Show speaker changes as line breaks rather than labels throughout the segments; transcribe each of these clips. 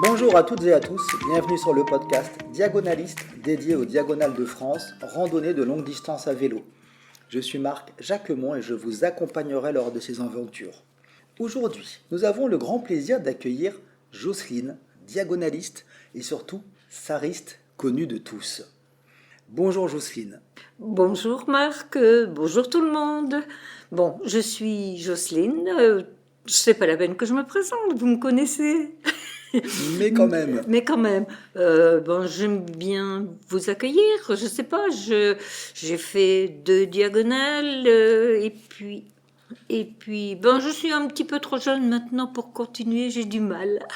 Bonjour à toutes et à tous, bienvenue sur le podcast Diagonaliste dédié aux diagonales de France, randonnée de longue distance à vélo. Je suis Marc Jacquemont et je vous accompagnerai lors de ces aventures. Aujourd'hui, nous avons le grand plaisir d'accueillir Jocelyne, diagonaliste et surtout sariste connue de tous. Bonjour Jocelyne.
Bonjour Marc, bonjour tout le monde. Bon, je suis Jocelyne, c'est pas la peine que je me présente, vous me connaissez.
Mais quand même.
Mais quand même, j'aime bien vous accueillir, je sais pas, j'ai fait 2 diagonales et puis, je suis un petit peu trop jeune maintenant pour continuer, j'ai du mal.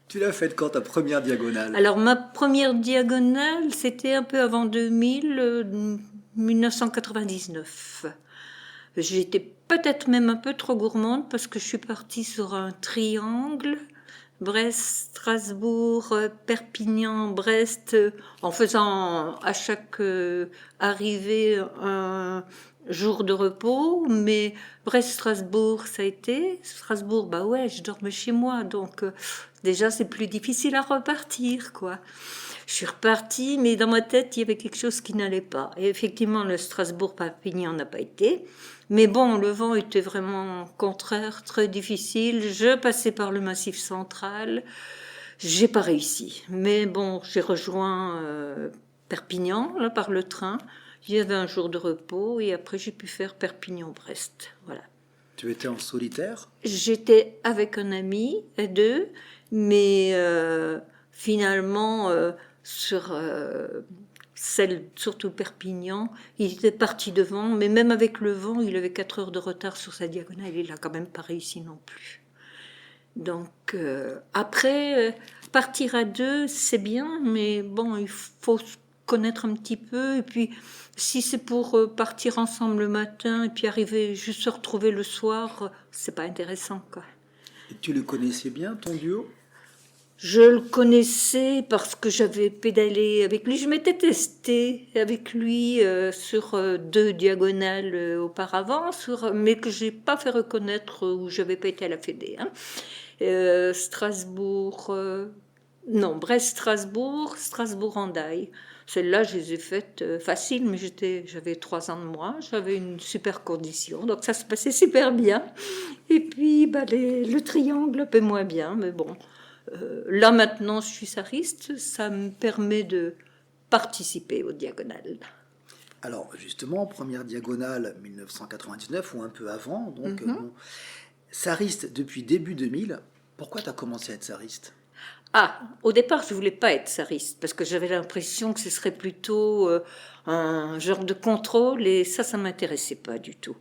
Tu l'as faite quand ta première diagonale?
Alors ma première diagonale, c'était un peu avant 2000, 1999. J'étais peut-être même un peu trop gourmande parce que je suis partie sur un triangle, Brest, Strasbourg, Perpignan, Brest, en faisant à chaque arrivée un jour de repos, mais Brest-Strasbourg, ça a été. Strasbourg, bah ouais, je dormais chez moi, donc déjà c'est plus difficile à repartir, quoi. Je suis repartie, mais dans ma tête, il y avait quelque chose qui n'allait pas. Et effectivement, le Strasbourg-Perpignan n'a pas été. Mais bon, le vent était vraiment contraire, très difficile. Je passais par le Massif central. J'ai pas réussi. Mais bon, j'ai rejoint Perpignan, là, par le train. Il y avait un jour de repos et après, j'ai pu faire Perpignan-Brest. Voilà.
Tu étais en solitaire?
J'étais avec un ami, à 2, mais finalement, sur celle, surtout Perpignan, il était parti devant, mais même avec le vent, il avait 4 heures de retard sur sa diagonale, il n'a quand même pas réussi non plus. Donc, après, partir à 2, c'est bien, mais bon, il faut se connaître un petit peu, et puis si c'est pour partir ensemble le matin, et puis arriver, juste se retrouver le soir, c'est pas intéressant, quoi.
Et tu le connaissais bien, ton duo?
Je le connaissais parce que j'avais pédalé avec lui. Je m'étais testée avec lui sur 2 diagonales auparavant, mais que j'ai pas fait reconnaître où j'avais pas été à la Fédé. Hein. Strasbourg, non, Brest-Strasbourg, Strasbourg-Hendaye. Celles-là, je les ai faites faciles, mais j'avais 3 ans de moins, j'avais une super condition, donc ça se passait super bien. Et puis, le triangle, un peu moins bien, mais bon. Là maintenant, je suis sariste, ça me permet de participer aux diagonales.
Alors justement, première diagonale 1999 ou un peu avant, donc sariste depuis début 2000. Pourquoi tu as commencé à être sariste?
Ah, au départ, je voulais pas être sariste parce que j'avais l'impression que ce serait plutôt un genre de contrôle et ça m'intéressait pas du tout.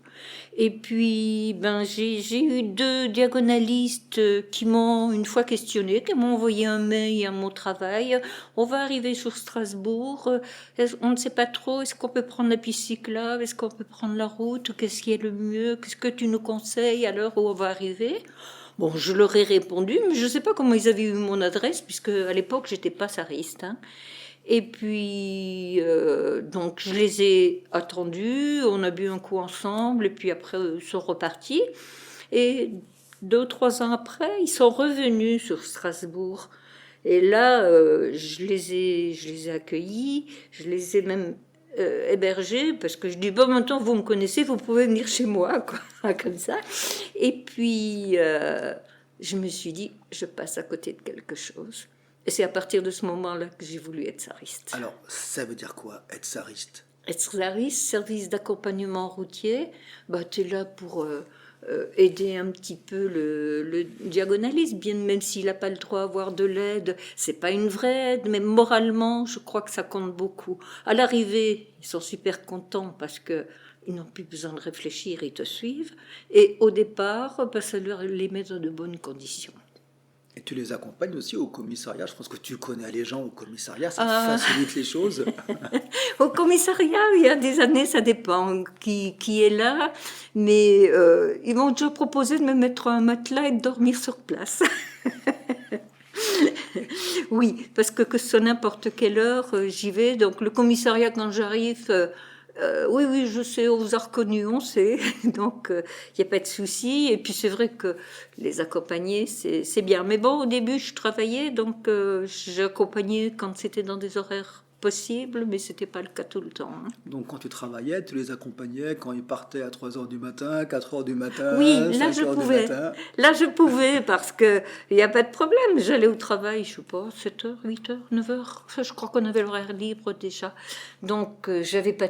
Et puis, j'ai eu 2 diagonalistes qui m'ont une fois questionné, qui m'ont envoyé un mail à mon travail. On va arriver sur Strasbourg, on ne sait pas trop, est-ce qu'on peut prendre la piste cyclable, est-ce qu'on peut prendre la route, qu'est-ce qui est le mieux, qu'est-ce que tu nous conseilles à l'heure où on va arriver? Bon, je leur ai répondu, mais je ne sais pas comment ils avaient eu mon adresse, puisque à l'époque, j'étais pas sariste. Hein. Et puis, donc, je les ai attendus, on a bu un coup ensemble, et puis après, ils sont repartis. Et 2 ou 3 ans après, ils sont revenus sur Strasbourg. Et là, je les ai accueillis, je les ai même hébergés, parce que je dis, bon, maintenant, vous me connaissez, vous pouvez venir chez moi, quoi, comme ça. Et puis, je me suis dit, je passe à côté de quelque chose. Et c'est à partir de ce moment-là que j'ai voulu être sariste.
Alors, ça veut dire quoi, être sariste?
Être sariste, service d'accompagnement routier, tu es là pour aider un petit peu le diagonaliste, bien même s'il n'a pas le droit à avoir de l'aide. C'est pas une vraie aide, mais moralement, je crois que ça compte beaucoup. À l'arrivée, ils sont super contents parce que ils n'ont plus besoin de réfléchir, ils te suivent. Et au départ, ça les met dans de bonnes conditions.
Et tu les accompagnes aussi au commissariat. Je pense que tu connais les gens au commissariat, ça facilite les choses.
Au commissariat, il y a des années, ça dépend qui est là. Mais ils m'ont déjà proposé de me mettre un matelas et de dormir sur place. Oui, parce que ce soit n'importe quelle heure, j'y vais. Donc le commissariat, quand j'arrive, Oui, oui, je sais, on vous a reconnu, on sait. Donc, il n'y a pas de souci. Et puis, c'est vrai que les accompagner, c'est bien. Mais bon, au début, je travaillais, donc j'accompagnais quand c'était dans des horaires possibles, mais c'était pas le cas tout le temps, hein.
Donc quand tu travaillais, tu les accompagnais quand ils partaient à 3 heures du matin, 4 heures du
Oui,
matin,
là
5
je
heures du
pouvais.
matin.
Là je pouvais parce que il n'y a pas de problème. J'allais au travail, je sais pas, 7 heures, 8 heures, 9 heures. Enfin, je crois qu'on avait l'horaire libre déjà. Donc j'avais pas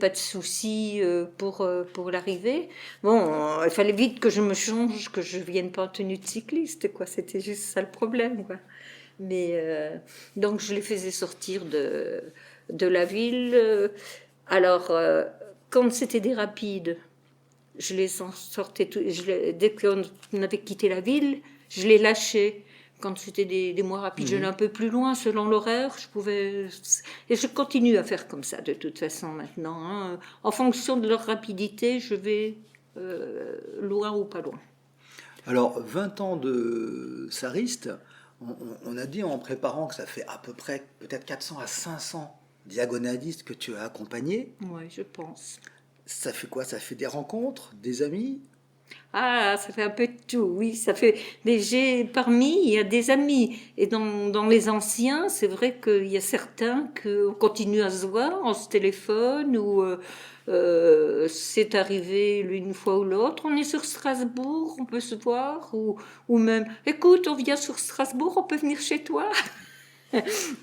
de soucis pour l'arrivée. Bon, il fallait vite que je me change, que je vienne pas en tenue de cycliste, quoi. C'était juste ça le problème, quoi. Mais donc je les faisais sortir de la ville. Alors, quand c'était des rapides, je les sortais dès qu'on avait quitté la ville, je les lâchais. Quand c'était des mois rapides, j'allais un peu plus loin selon l'horaire. Je pouvais et je continue à faire comme ça de toute façon maintenant, hein. En fonction de leur rapidité, je vais loin ou pas loin.
Alors 20 ans de sariste, on a dit en préparant que ça fait à peu près peut-être 400 à 500 diagonalistes que tu as accompagnés.
Oui, je pense.
Ça fait quoi? Ça fait des rencontres, des amis?
Ah, ça fait un peu de tout, oui, ça fait. Mais il y a des amis. Et dans les anciens, c'est vrai qu'il y a certains qu'on continue à se voir, on se téléphone, ou c'est arrivé une fois ou l'autre. On est sur Strasbourg, on peut se voir, ou même, écoute, on vient sur Strasbourg, on peut venir chez toi.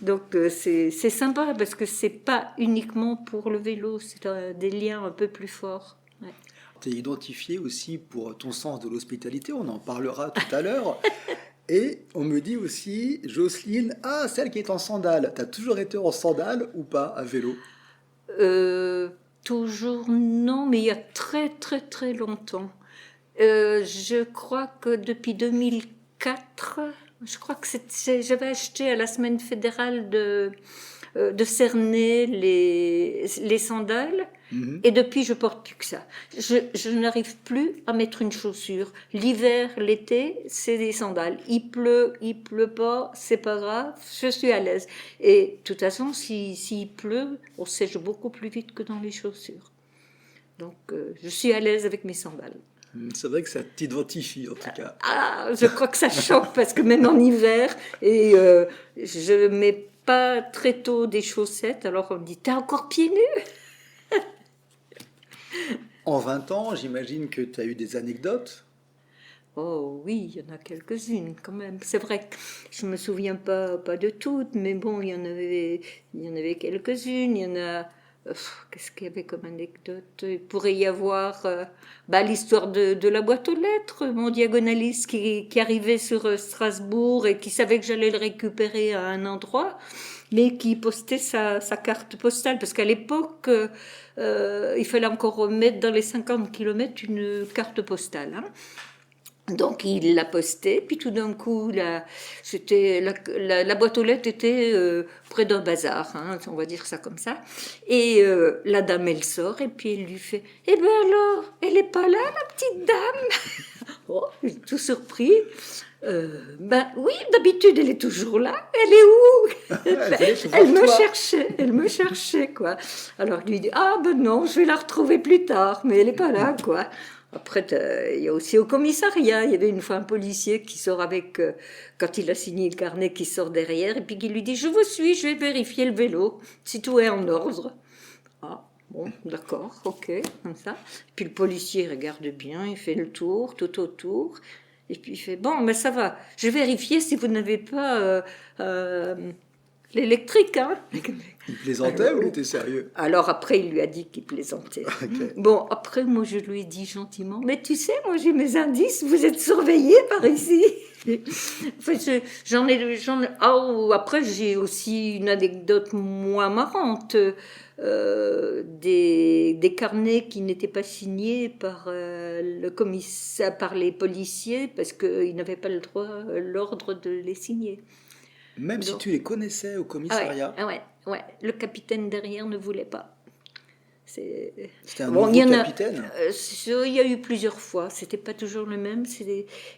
Donc c'est sympa parce que c'est pas uniquement pour le vélo, c'est des liens un peu plus forts. Ouais.
Tu es identifié aussi pour ton sens de l'hospitalité, on en parlera tout à l'heure. Et on me dit aussi, Jocelyne, ah, celle qui est en sandales. Tu as toujours été en sandales ou pas à vélo?
Euh, Toujours non, mais il y a très très très longtemps. Je crois que depuis 2004, je crois que j'avais acheté à la semaine fédérale de Cernay les sandales.
Mhm.
Et depuis, je porte plus que ça. Je n'arrive plus à mettre une chaussure. L'hiver, l'été, c'est des sandales. Il pleut pas, c'est pas grave, je suis à l'aise. Et de toute façon, s'il pleut, on sèche beaucoup plus vite que dans les chaussures. Donc, je suis à l'aise avec mes sandales.
C'est vrai que ça t'identifie en tout cas.
Ah, je crois que ça choque parce que même en hiver, et je mets pas très tôt des chaussettes, alors on me dit, t'es encore pieds nus?
En 20 ans, j'imagine que tu as eu des anecdotes.
Oh oui, il y en a quelques-unes quand même. C'est vrai que je me souviens pas de toutes, mais bon, il y en avait quelques-unes. Il y en a. Qu'est-ce qu'il y avait comme anecdote? Il pourrait y avoir l'histoire de la boîte aux lettres, mon diagonaliste qui arrivait sur Strasbourg et qui savait que j'allais le récupérer à un endroit, mais qui postait sa carte postale, parce qu'à l'époque, il fallait encore remettre dans les 50 kilomètres une carte postale, hein. Donc il l'a posté, puis tout d'un coup, la boîte aux lettres était près d'un bazar, hein, on va dire ça comme ça. Et la dame, elle sort, et puis elle lui fait, eh ben alors, elle est pas là, la petite dame? Oh, il est tout surpris. Ben oui, d'habitude, elle est toujours là. Elle est où? Elle me cherchait, quoi. Alors il lui dit, ah ben non, je vais la retrouver plus tard, mais elle est pas là, quoi. Après, il y a aussi au commissariat, il y avait une fois un policier qui sort avec, quand il a signé le carnet, qui sort derrière, et puis qui lui dit, je vous suis, je vais vérifier le vélo, si tout est en ordre. Ah, bon, d'accord, ok, comme ça. Puis le policier regarde bien, il fait le tour, tout autour, et puis il fait, bon, mais ça va, je vais vérifier si vous n'avez pas l'électrique, hein.
Il plaisantait ou il était sérieux?
Alors après, il lui a dit qu'il plaisantait.
Ok.
Bon, après, moi, je lui ai dit gentiment, mais tu sais, moi, j'ai mes indices, vous êtes surveillés par ici. Enfin, après, j'ai aussi une anecdote moins marrante. Des carnets qui n'étaient pas signés par le commissaire, par les policiers, parce qu'ils n'avaient pas l'ordre de les signer.
Même si
Donc,
tu les connaissais au commissariat,
ouais. Le capitaine derrière ne voulait pas.
c'était un
Bon,
nouveau capitaine.
Il y a eu plusieurs fois. C'était pas toujours le même.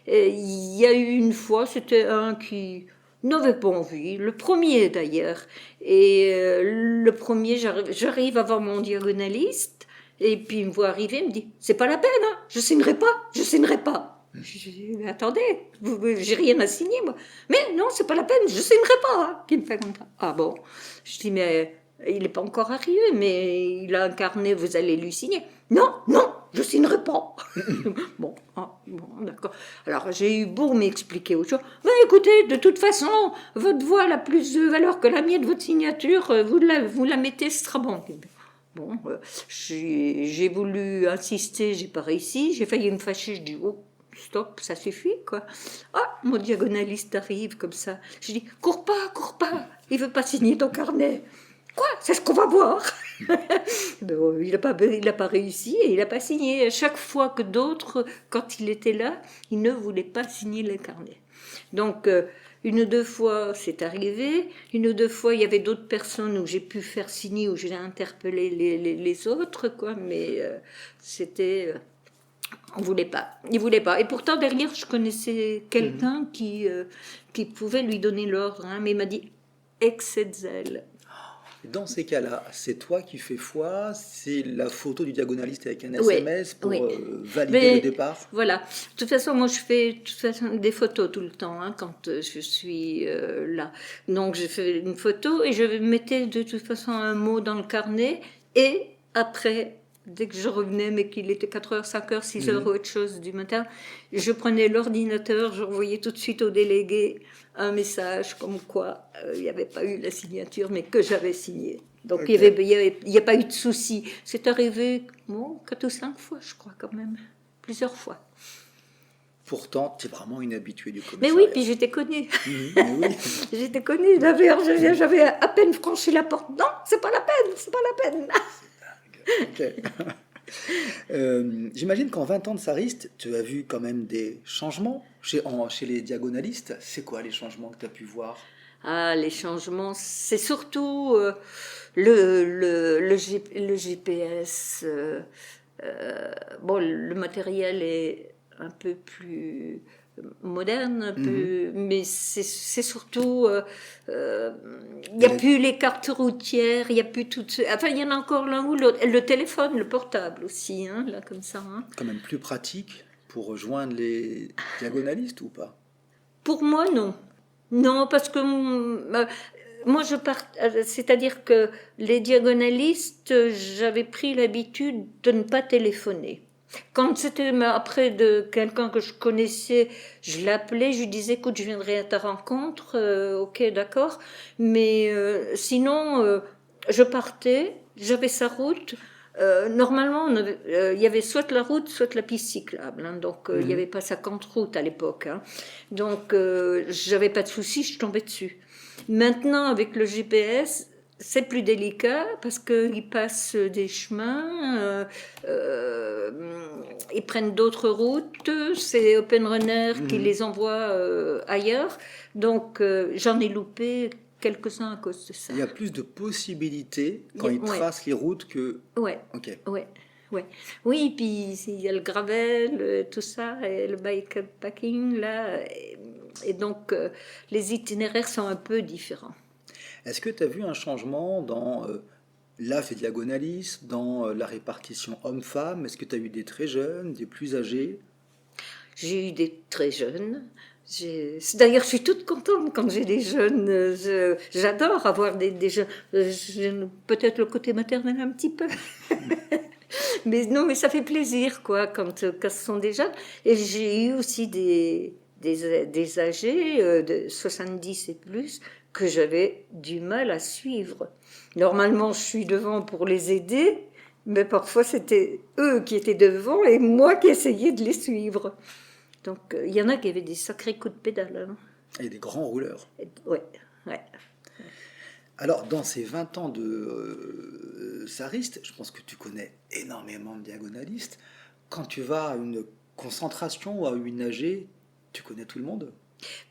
Il y a eu une fois, c'était un qui, n'avait pas envie, le premier d'ailleurs. Et le premier, j'arrive à voir mon diagonaliste, et puis il me voit arriver, il me dit, c'est pas la peine, hein, je signerai pas, je signerai pas. Je dis, mais attendez, j'ai rien à signer, moi. Mais non, c'est pas la peine, je signerai pas, hein, qu'il me fait comme ça. Ah bon? Je dis, mais il n'est pas encore arrivé, mais il a un carnet, vous allez lui signer. Non, non, je signerai pas. Bon, d'accord. Alors j'ai eu beau m'expliquer autre chose. Mais écoutez, de toute façon, votre voix a plus de valeur que la mienne, votre signature, vous la mettez, ce sera bon. Bon, j'ai voulu insister, j'ai pas réussi, j'ai failli me fâcher, je dis, oh, stop, ça suffit, quoi. Ah, mon diagonaliste arrive comme ça. Je dis, cours pas, il veut pas signer ton carnet. Quoi? C'est ce qu'on va voir. Bon, il n'a pas réussi et il n'a pas signé. À chaque fois que d'autres, quand il était là, il ne voulait pas signer le carnet. Donc, une ou deux fois, c'est arrivé. Une ou deux fois, il y avait d'autres personnes où j'ai pu faire signer, où j'ai interpellé les autres, quoi. Mais c'était... on voulait pas. Il voulait pas. Et pourtant, derrière, je connaissais quelqu'un qui pouvait lui donner l'ordre. Hein, mais il m'a dit, excès de zèle.
Dans ces cas-là, c'est toi qui fais foi, c'est la photo du diagonaliste avec un
Oui,
SMS pour
oui.
valider
Mais
le départ.
voilà. De toute façon, moi, je fais des photos tout le temps hein, quand je suis là. Donc, je fais une photo et je mettais de toute façon un mot dans le carnet. Et après, dès que je revenais, mais qu'il était 4h, 5h, 6h ou autre chose du matin, je prenais l'ordinateur, je renvoyais tout de suite au délégué un message comme quoi il n'y avait pas eu la signature, mais que j'avais signé. Donc
Okay.
il n'y a pas eu de souci. C'est arrivé 4 ou 5 fois, je crois quand même. Plusieurs fois.
Pourtant, tu es vraiment une habituée du
Mais
commissariat.
oui, puis j'étais connue.
Mais oui.
J'étais connue. J'avais à peine franchi la porte. Non, c'est pas la peine, c'est pas la peine.
Okay. J'imagine qu'en 20 ans de sariste, tu as vu quand même des changements chez les diagonalistes. C'est quoi les changements que tu as pu voir?
Ah, les changements, c'est surtout le GPS. Bon, le matériel est un peu plus moderne, mais c'est surtout... il n'y a plus les cartes routières, il n'y a plus tout... Enfin, il y en a encore l'un ou l'autre. Le téléphone, le portable aussi, hein, là, comme ça. Hein.
Quand même plus pratique pour rejoindre les diagonalistes ou pas?
Pour moi, non. Non, parce que moi, c'est-à-dire que les diagonalistes, j'avais pris l'habitude de ne pas téléphoner. Quand c'était après de quelqu'un que je connaissais, je l'appelais, je lui disais, écoute, je viendrai à ta rencontre, ok, d'accord. Mais sinon, je partais, j'avais sa route. Normalement, il y avait soit la route, soit la piste cyclable. Hein, donc, il n'y avait pas 50 routes à l'époque. Hein. Donc, j'avais pas de soucis, je tombais dessus. Maintenant, avec le GPS, c'est plus délicat parce qu'ils passent des chemins, ils prennent d'autres routes, c'est Open Runner qui les envoie ailleurs. Donc, j'en ai loupé quelques-uns à cause de ça.
Il y a plus de possibilités quand ils tracent les routes que...
Ouais,
okay.
Ouais. Oui, puis il y a le gravel, tout ça, et le bikepacking, là. Et donc, les itinéraires sont un peu différents.
Est-ce que tu as vu un changement dans l'âge des diagonalistes, dans la répartition homme-femme? Est-ce que tu as eu des très jeunes, des plus âgés?
J'ai eu des très jeunes. D'ailleurs, je suis toute contente quand j'ai des jeunes. J'adore avoir des jeunes. Peut-être le côté maternel un petit peu. Mais non, mais ça fait plaisir, quoi, quand ce sont des jeunes. Et j'ai eu aussi des âgés de 70 et plus que j'avais du mal à suivre. Normalement, je suis devant pour les aider, mais parfois c'était eux qui étaient devant et moi qui essayais de les suivre. Donc, il y en a qui avaient des sacrés coups de pédale. Hein.
Et des grands rouleurs.
Ouais.
Alors, dans ces 20 ans de sariste, je pense que tu connais énormément de diagonalistes. Quand tu vas à une concentration ou à une AG, tu connais tout le monde?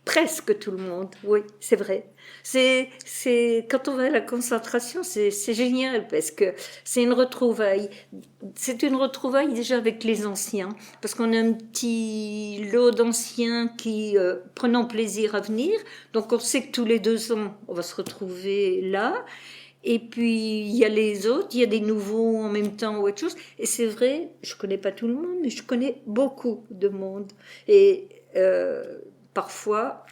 Presque tout le monde, oui, c'est vrai. Quand on va à la concentration, c'est génial parce que c'est une retrouvaille. C'est une retrouvaille déjà avec les anciens, parce qu'on a un petit lot d'anciens qui prenons plaisir à venir. Donc on sait que tous les 2 ans, on va se retrouver là. Et puis il y a les autres, il y a des nouveaux en même temps ou autre chose. Et c'est vrai, je connais pas tout le monde, mais je connais beaucoup de monde. Et parfois,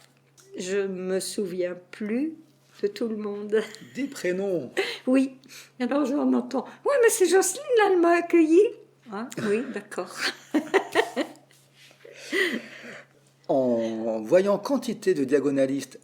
je me souviens plus de tout le monde.
Des prénoms.
Oui, alors j'en entends. Oui, mais c'est Jocelyne, là, elle m'a accueillie. Ah, oui, d'accord.
En voyant quantité de diagonalistes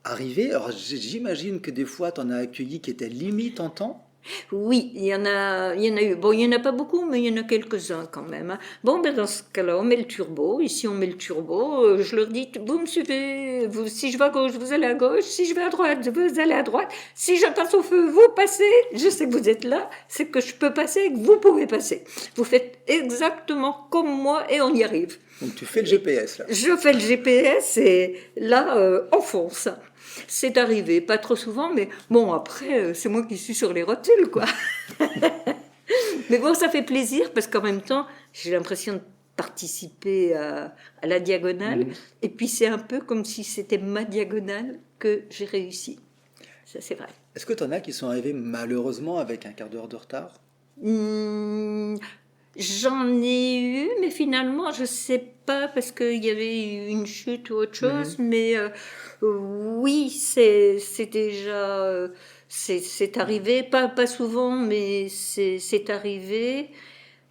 arriver, alors j'imagine que des fois, tu en as accueilli qui étaient limite en temps.
Oui, il y en a eu. Bon, il n'y en a pas beaucoup, mais il y en a quelques-uns quand même, hein. Bon, ben dans ce cas-là, on met le turbo. Ici, on met le turbo. Je leur dis, vous me suivez. Vous, si je vais à gauche, vous allez à gauche. Si je vais à droite, vous allez à droite. Si je passe au feu, vous passez. Je sais que vous êtes là. C'est que je peux passer et que vous pouvez passer. Vous faites exactement comme moi et on y arrive.
Donc tu fais le GPS là.
Je fais le GPS et là, on fonce. C'est arrivé, pas trop souvent, mais bon, après, c'est moi qui suis sur les rotules, quoi. Mais bon, ça fait plaisir parce qu'en même temps, j'ai l'impression de participer à la diagonale. Et puis, c'est un peu comme si c'était ma diagonale que j'ai réussi. Ça, c'est vrai.
Est-ce que tu en as qui sont arrivés malheureusement avec un quart d'heure de retard?
J'en ai eu, mais finalement, je sais pas parce qu'il y avait eu une chute ou autre chose, mais oui, c'est déjà, c'est arrivé, pas souvent, mais c'est arrivé.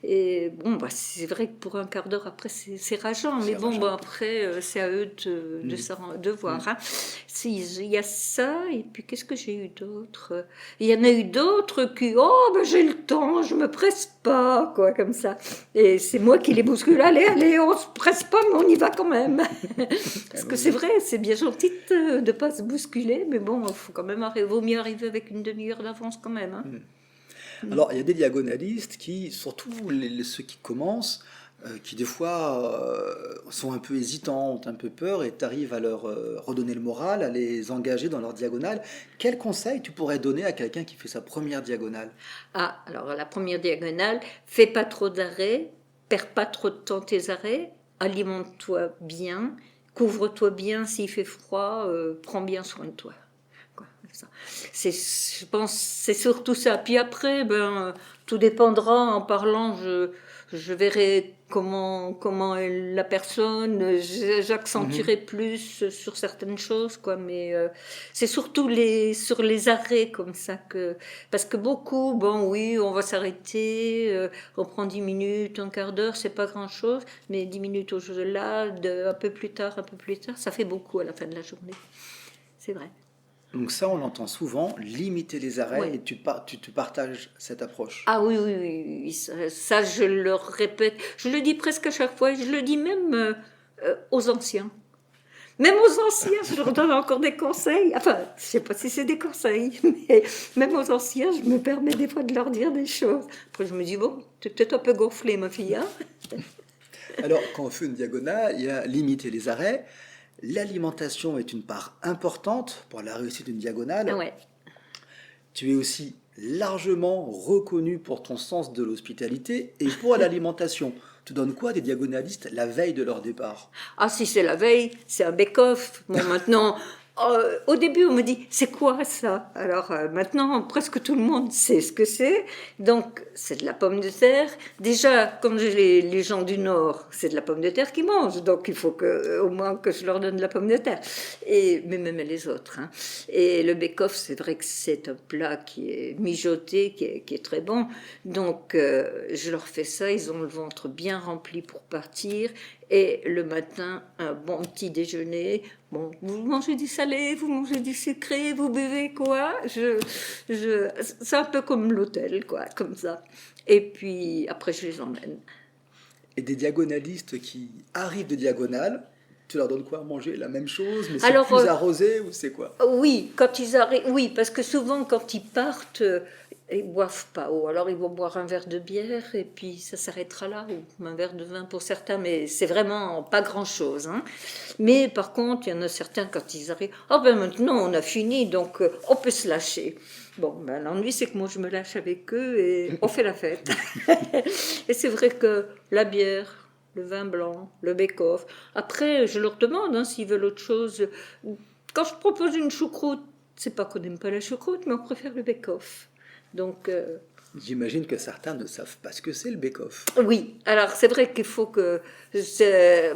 Et bon, bah, c'est vrai que pour un quart d'heure après, c'est rageant. Mais bon, bah, après, c'est à eux de voir, hein. Il y a ça, et puis qu'est-ce que j'ai eu d'autre? Il y en a eu d'autres qui, oh, ben, j'ai le temps, je me presse pas, quoi, comme ça. Et c'est moi qui les bouscule. Allez, on se presse pas, mais on y va quand même. Parce que c'est vrai, c'est bien gentil de pas se bousculer, mais bon, il faut quand même vaut mieux arriver avec une demi-heure d'avance quand même, hein.
Alors, il y a des diagonalistes qui, surtout ceux qui commencent, qui des fois sont un peu hésitants, ont un peu peur, et tu arrives à leur redonner le moral, à les engager dans leur diagonale. Quel conseil tu pourrais donner à quelqu'un qui fait sa première diagonale?
Ah, alors la première diagonale, fais pas trop d'arrêts, perds pas trop de temps tes arrêts, alimente-toi bien, couvre-toi bien s'il fait froid, prends bien soin de toi. Quoi, ça. Je pense c'est surtout ça. Puis après, tout dépendra. En parlant, je verrai comment est la personne. J'accentuerai plus sur certaines choses, quoi. Mais c'est surtout sur les arrêts comme ça parce que beaucoup, bon, oui, on va s'arrêter, on prend 10 minutes, un quart d'heure, c'est pas grand chose, mais 10 minutes au-delà, un peu plus tard, ça fait beaucoup à la fin de la journée. C'est vrai.
Donc ça, on l'entend souvent, limiter les arrêts,
Oui.
et tu te partages cette approche.
Ah oui, oui, oui, oui, ça, je le répète. Je le dis presque à chaque fois. Je le dis même aux anciens. Même aux anciens, je leur donne encore des conseils. Enfin, je sais pas si c'est des conseils, mais même aux anciens, je me permets des fois de leur dire des choses. Après, je me dis, bon, tu es peut-être un peu gonflée, ma fille, hein.
Alors, quand on fait une diagonale, il y a limiter les arrêts. L'alimentation est une part importante pour la réussite d'une diagonale.
Ah ouais.
Tu es aussi largement reconnu pour ton sens de l'hospitalité et pour l'alimentation. Tu donnes quoi des diagonalistes la veille de leur départ?
Ah, si c'est la veille, c'est un bake-off. Bon, maintenant, au début, on me dit, c'est quoi ça? Alors maintenant, presque tout le monde sait ce que c'est. Donc, c'est de la pomme de terre. Déjà, comme j'ai les gens du Nord, c'est de la pomme de terre qu'ils mangent. Donc, il faut au moins que je leur donne de la pomme de terre. Mais même les autres, hein. Et le bake-off, c'est vrai que c'est un plat qui est mijoté, qui est très bon. Donc, je leur fais ça. Ils ont le ventre bien rempli pour partir. Et le matin, un bon petit déjeuner. Bon, vous mangez du salé, vous mangez du sucré, vous buvez quoi? C'est un peu comme l'hôtel, quoi, comme ça. Et puis après, je les emmène.
Et des diagonalistes qui arrivent de diagonale, tu leur donnes quoi à manger? La même chose, mais c'est
Alors,
plus arrosé ou c'est quoi?
oui, quand ils arrivent, oui, parce que souvent quand ils partent, Ils boivent pas eau. Alors ils vont boire un verre de bière et puis ça s'arrêtera là, ou un verre de vin pour certains, mais c'est vraiment pas grand-chose. Hein. Mais par contre, il y en a certains quand ils arrivent, ah ben maintenant on a fini, donc on peut se lâcher. Bon, ben l'ennui c'est que moi je me lâche avec eux et on fait la fête. Et c'est vrai que la bière, le vin blanc, le bake-off. Après, je leur demande s'ils veulent autre chose. Quand je propose une choucroute, c'est pas qu'on n'aime pas la choucroute, mais on préfère le bake-off. Donc,
J'imagine que certains ne savent pas ce que c'est le bake-off.
oui, alors c'est vrai qu'il faut que...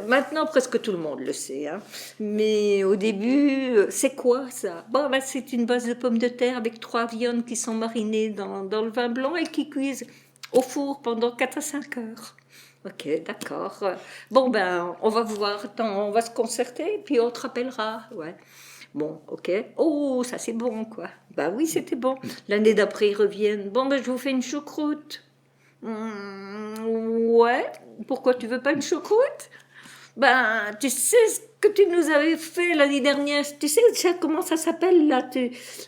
Maintenant, presque tout le monde le sait. Hein. Mais au début, c'est quoi ça? Bon, ben, c'est une base de pommes de terre avec 3 viandes qui sont marinées dans le vin blanc et qui cuisent au four pendant 4 à 5 heures. Ok, d'accord. Bon, ben, on va voir. Attends, on va se concerter, puis on te rappellera. Ouais. Bon, ok. Oh, ça c'est bon, quoi. Bah oui, c'était bon. L'année d'après, ils reviennent. Bon, ben, je vous fais une choucroute. Ouais. Pourquoi tu veux pas une choucroute? Ben, tu sais ce que tu nous avais fait l'année dernière. Tu sais comment ça s'appelle, là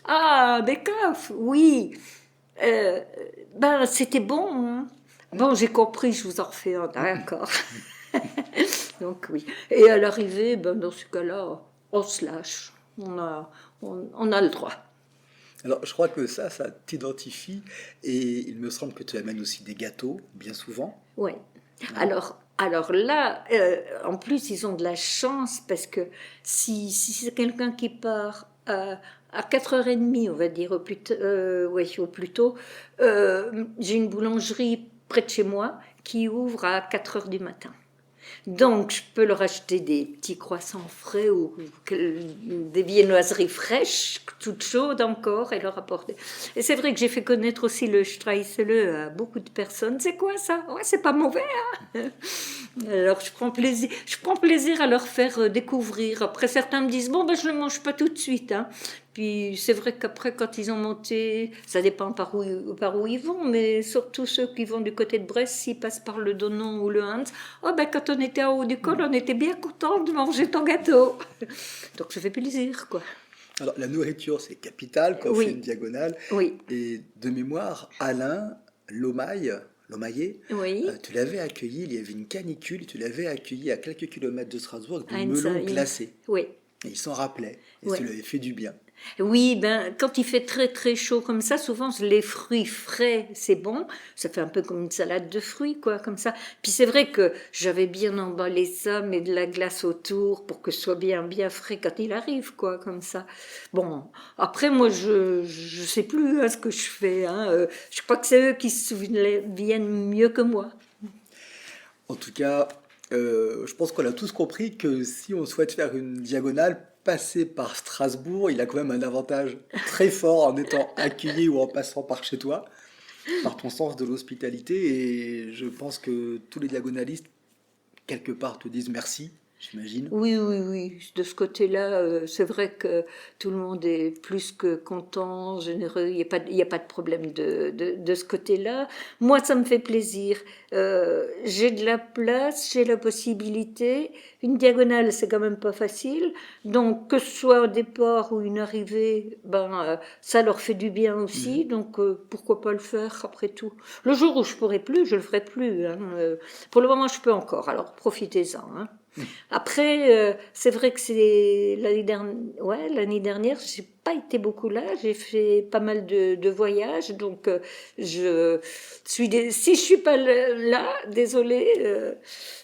Ah, Bake-Off, oui. Ben, c'était bon, hein. Bon, j'ai compris, je vous en refais un. D'accord. Donc, oui. Et à l'arrivée, ben, dans ce cas-là, on se lâche. On a le droit.
Alors, je crois que ça t'identifie et il me semble que tu amènes aussi des gâteaux, bien souvent.
Oui. Alors là, en plus, ils ont de la chance parce que si c'est quelqu'un qui part à 4h30, on va dire, au plus tôt, j'ai une boulangerie près de chez moi qui ouvre à 4h du matin. Donc, je peux leur acheter des petits croissants frais ou des viennoiseries fraîches, toutes chaudes encore, et leur apporter. Et c'est vrai que j'ai fait connaître aussi le Streisele à beaucoup de personnes. C'est quoi ça? Ouais, c'est pas mauvais, hein. Alors, je prends plaisir à leur faire découvrir. Après, certains me disent, bon, ben, je ne le mange pas tout de suite, hein. Puis c'est vrai qu'après, quand ils ont monté, ça dépend par où ils vont, mais surtout ceux qui vont du côté de Brest, s'ils passent par le Donon ou le Hans, oh ben, quand on était en haut du col, on était bien contents de manger ton gâteau. Donc ça fait plaisir, quoi.
Alors, la nourriture, c'est capital quand on
Oui.
fait une diagonale.
Oui,
Et de mémoire, Alain Lomaillet,
oui.
tu l'avais accueilli, il y avait une canicule, tu l'avais accueilli à quelques kilomètres de Strasbourg avec du
Heinz,
melon glacé.
Oui.
Et il s'en rappelait, et
Ouais.
tu lui avais fait du bien.
Oui, ben, quand il fait très très chaud comme ça, souvent les fruits frais, c'est bon. Ça fait un peu comme une salade de fruits, quoi, comme ça. Puis c'est vrai que j'avais bien emballé ça, mais de la glace autour pour que ce soit bien bien frais quand il arrive, quoi, comme ça. Bon, après moi je sais plus hein, ce que je fais. Hein. Je crois que c'est eux qui se souviennent mieux que moi.
En tout cas, je pense qu'on a tous compris que si on souhaite faire une diagonale, passer par Strasbourg, il a quand même un avantage très fort en étant accueilli ou en passant par chez toi, par ton sens de l'hospitalité. Et je pense que tous les diagonalistes, quelque part, te disent merci, j'imagine.
Oui, oui, oui. De ce côté-là, c'est vrai que tout le monde est plus que content, généreux. Il y a pas de problème de ce côté-là. Moi, ça me fait plaisir. J'ai de la place, j'ai la possibilité. Une diagonale, c'est quand même pas facile. Donc, que ce soit un départ ou une arrivée, ça leur fait du bien aussi. Donc, pourquoi pas le faire après tout? Le jour où je pourrai plus, je le ferai plus. Hein. Pour le moment, je peux encore. Alors, profitez-en. Hein. Après, c'est vrai que c'est l'année dernière, j'ai pas été beaucoup là, j'ai fait pas mal de voyages, donc si je suis pas là, désolée,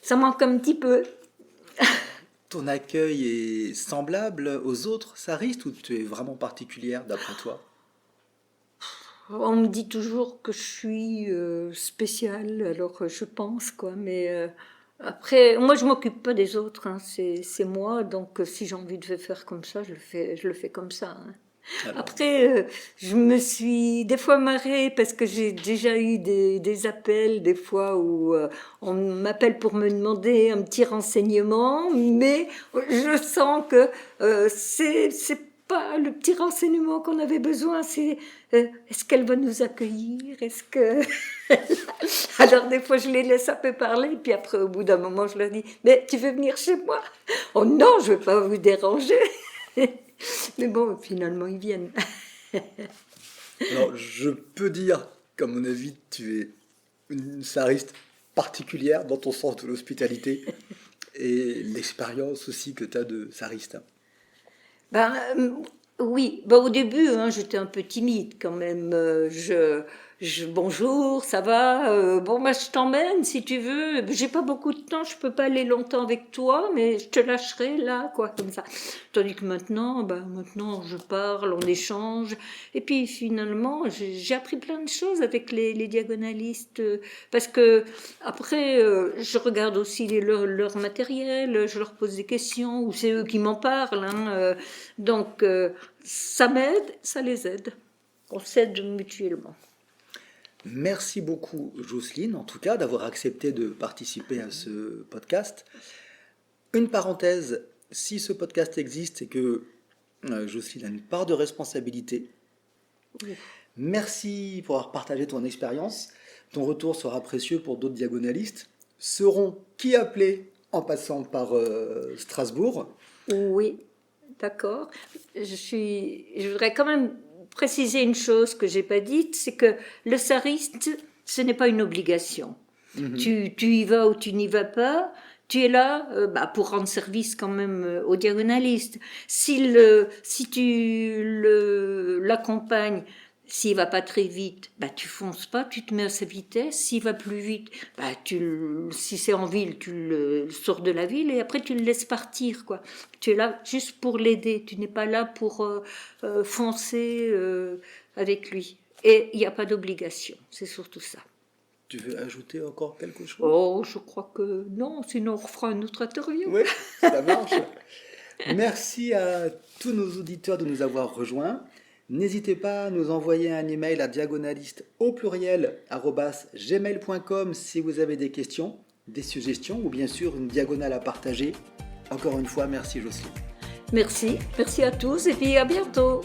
ça manque un petit peu.
Ton accueil est semblable aux autres saristes ou tu es vraiment particulière d'après toi?
On me dit toujours que je suis spéciale, alors je pense quoi, mais après, moi je m'occupe pas des autres, hein, c'est moi, donc si j'ai envie de faire comme ça, je le fais comme ça. Hein.
Alors,
Après, je me suis des fois marrée parce que j'ai déjà eu des appels, des fois où on m'appelle pour me demander un petit renseignement, mais je sens que c'est pas le petit renseignement qu'on avait besoin, c'est est-ce qu'elle va nous accueillir, est-ce que... Alors des fois je les laisse un peu parler, puis après au bout d'un moment je leur dis, mais tu veux venir chez moi? Oh non, je veux pas vous déranger. Mais bon, finalement, ils viennent.
Alors, je peux dire qu'à mon avis, tu es une sariste particulière dans ton sens de l'hospitalité et l'expérience aussi que tu as de sariste.
Ben, oui, ben, au début, hein, j'étais un peu timide quand même. Bonjour, ça va? Bon, bah, je t'emmène si tu veux. J'ai pas beaucoup de temps, je peux pas aller longtemps avec toi, mais je te lâcherai là, quoi, comme ça. Tandis que maintenant, maintenant, je parle, on échange. Et puis finalement, j'ai appris plein de choses avec les diagonalistes. Parce que après, je regarde aussi leur matériel, je leur pose des questions, ou c'est eux qui m'en parlent, hein, donc, ça m'aide, ça les aide. On s'aide mutuellement.
Merci beaucoup, Jocelyne, en tout cas, d'avoir accepté de participer à ce podcast. Une parenthèse, si ce podcast existe et que Jocelyne a une part de responsabilité,
Oui.
merci pour avoir partagé ton expérience. Ton retour sera précieux pour d'autres diagonalistes. Seront qui appeler en passant par Strasbourg.
Oui, d'accord. Je voudrais quand même préciser une chose que j'ai pas dite, c'est que le sariste, ce n'est pas une obligation. Tu y vas ou tu n'y vas pas. Tu es là pour rendre service quand même au diagonaliste. Si tu l'accompagnes, s'il va pas très vite, tu fonces pas, tu te mets à sa vitesse. S'il va plus vite, si c'est en ville, tu le sors de la ville et après tu le laisses partir, quoi. Tu es là juste pour l'aider. Tu n'es pas là pour foncer avec lui. Et il n'y a pas d'obligation. C'est surtout ça.
Tu veux ajouter encore quelque chose?
Oh, je crois que non, sinon on refera une autre interview.
Oui, ça marche. Merci à tous nos auditeurs de nous avoir rejoints. N'hésitez pas à nous envoyer un email à diagonaliste au pluriel @gmail.com si vous avez des questions, des suggestions ou bien sûr une diagonale à partager. Encore une fois, merci Jocelyne.
Merci à tous et puis à bientôt.